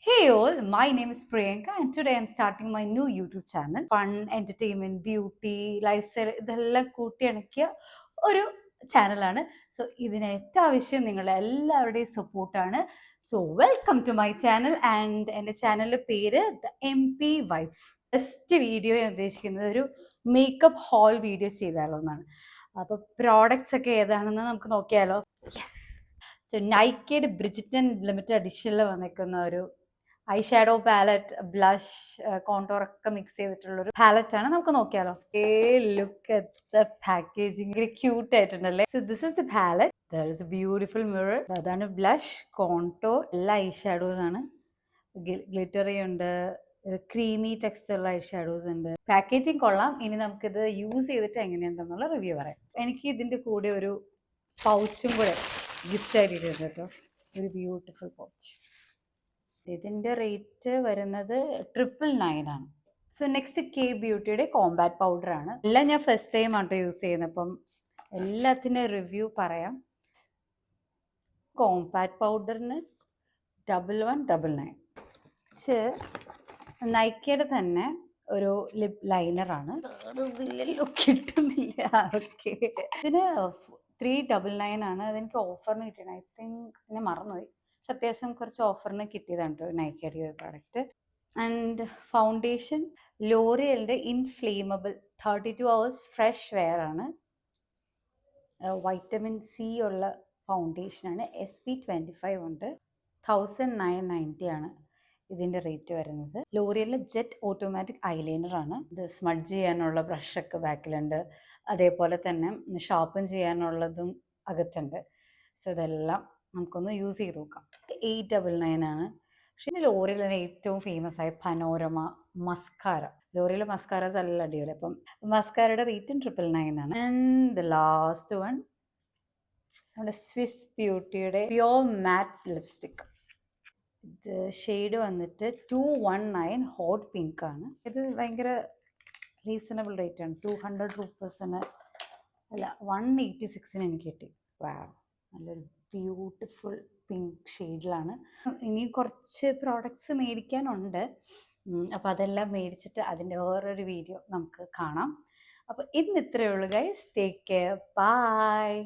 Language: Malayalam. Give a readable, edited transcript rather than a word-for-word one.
Hey all, my name is Priyanka and today I'm starting my new YouTube channel. Fun, entertainment, beauty, lifestyle ഇതെല്ലാം കൂട്ടിയിണക്കിയ ഒരു ചാനലാണ്. സോ ഇതിന് ഏറ്റവും ആവശ്യം നിങ്ങളുടെ എല്ലാവരുടെയും സപ്പോർട്ടാണ്. So welcome to my channel and എൻ്റെ ചാനലിൻ്റെ പേര് the MP Vibes. First video ഞാൻ ഉദ്ദേശിക്കുന്നത് ഒരു മേക്കപ്പ് ഹോൾ വീഡിയോ ചെയ്താലോ എന്നാണ്. അപ്പോൾ പ്രോഡക്ട്സ് ഒക്കെ ഏതാണെന്ന് നമുക്ക് നോക്കിയാലോ. യെസ്. സോ നൈക്കയുടെ ബ്രിജിറ്റൻ ലിമിറ്റഡ് എഡിഷനിൽ വന്നിരിക്കുന്ന ഒരു eye shadow palette, blush, contour ഒക്കെ മിക്സ് ചെയ്തിട്ടുള്ളൊരു പാലറ്റ് ആണ്. നമുക്ക് നോക്കിയാലോ. Look at the packaging, cute ആയിട്ടുണ്ടല്ലേ. So this is the palette. There is a beautiful mirror. അതാണ് ബ്ലഷ്, കോണ്ടോർ, എല്ലാ ഐ ഷാഡോസ് ആണ്. ഗ്ലിറ്ററി ഉണ്ട്, ക്രീമി ടെക്സ്ചറുള്ള ഐ ഷാഡോസ് ഉണ്ട്. പാക്കേജിങ് കൊള്ളാം. ഇനി നമുക്കിത് യൂസ് ചെയ്തിട്ട് എങ്ങനെയുണ്ടെന്നുള്ള റിവ്യൂ പറയാം. എനിക്ക് ഇതിൻ്റെ കൂടെ ഒരു പൗച്ചും കൂടെ ഗിഫ്റ്റ് ആയിട്ട് കേട്ടോ. ഒരു ബ്യൂട്ടിഫുൾ പൗച്ച്. ഇതിൻ്റെ റേറ്റ് വരുന്നത് 999 ആണ്. സോ നെക്സ്റ്റ് കെ ബ്യൂട്ടിയുടെ കോമ്പാറ്റ് പൗഡറാണ്. എല്ലാം ഞാൻ ഫസ്റ്റ് ടൈം ആട്ടോ യൂസ് ചെയ്യുന്നത്, അപ്പം എല്ലാത്തിൻ്റെ റിവ്യൂ പറയാം. കോമ്പാറ്റ് പൗഡറിന് 1199. നൈക്കയുടെ തന്നെ ഒരു ലിപ് ലൈനറാണ്. കിട്ടുന്നില്ല. ഓക്കെ, ഇതിന് 399 ആണ്. അതെനിക്ക് ഓഫറിന് കിട്ടിയാണ്. ഐ തിങ്ക് ഞാൻ മറന്നുപോയി. അത്യാവശ്യം കുറച്ച് ഓഫറിന് കിട്ടിയതാണ് കേട്ടോ നൈക്കയുടെ ഒരു പ്രോഡക്റ്റ്. ആൻഡ് ഫൗണ്ടേഷൻ ലോറിയലിൻ്റെ ഇൻഫ്ലേമബിൾ 32 hours ഫ്രഷ് വെയർ ആണ്. വൈറ്റമിൻ സി ഉള്ള ഫൗണ്ടേഷനാണ്. SP25 ഉണ്ട്. 1990 ആണ് ഇതിൻ്റെ റേറ്റ് വരുന്നത്. ലോറിയലിലെ ജെറ്റ് ഓട്ടോമാറ്റിക് ഐലൈനറാണ്. ഇത് സ്മഡ്ജ് ചെയ്യാനുള്ള ബ്രഷൊക്കെ ബാക്കിലുണ്ട്, അതേപോലെ തന്നെ ഷാർപ്പൻ ചെയ്യാനുള്ളതും അകത്തുണ്ട്. സോ ഇതെല്ലാം നമുക്കൊന്ന് യൂസ് ചെയ്ത് നോക്കാം. 899 ആണ്. പക്ഷേ ഇതിൽ ലോറിയലിന് ഏറ്റവും ഫേമസ് ആയ പനോരമ മസ്കാര. ലോറിയൽ മസ്കാരാസ് എല്ലാം അടിപൊളി. അപ്പം മസ്കാരയുടെ റേറ്റും 999 ആണ്. ആൻഡ് ദ ലാസ്റ്റ് വൺ നമ്മുടെ സ്വിസ് ബ്യൂട്ടിയുടെ പ്യോർ മാറ്റ് ലിപ്സ്റ്റിക്. ഇത് ഷെയ്ഡ് വന്നിട്ട് 219 ഹോട്ട് പിങ്ക് ആണ്. ഇത് ഭയങ്കര റീസണബിൾ റേറ്റ് ആണ്. 200 രൂപീസിന് അല്ല 186 എനിക്ക് കിട്ടി. വാവ്, നല്ലൊരു ബ്യൂട്ടിഫുൾ പിങ്ക് ഷെയ്ഡിലാണ്. ഇനി കുറച്ച് പ്രോഡക്ട്സ് മേടിക്കാനുണ്ട്. അപ്പോൾ അതെല്ലാം മേടിച്ചിട്ട് അതിൻ്റെ വേറൊരു വീഡിയോ നമുക്ക് കാണാം. അപ്പോൾ ഇന്ന് ഇത്രയേ ഉള്ളൂ ഗൈസ്. Take care, by.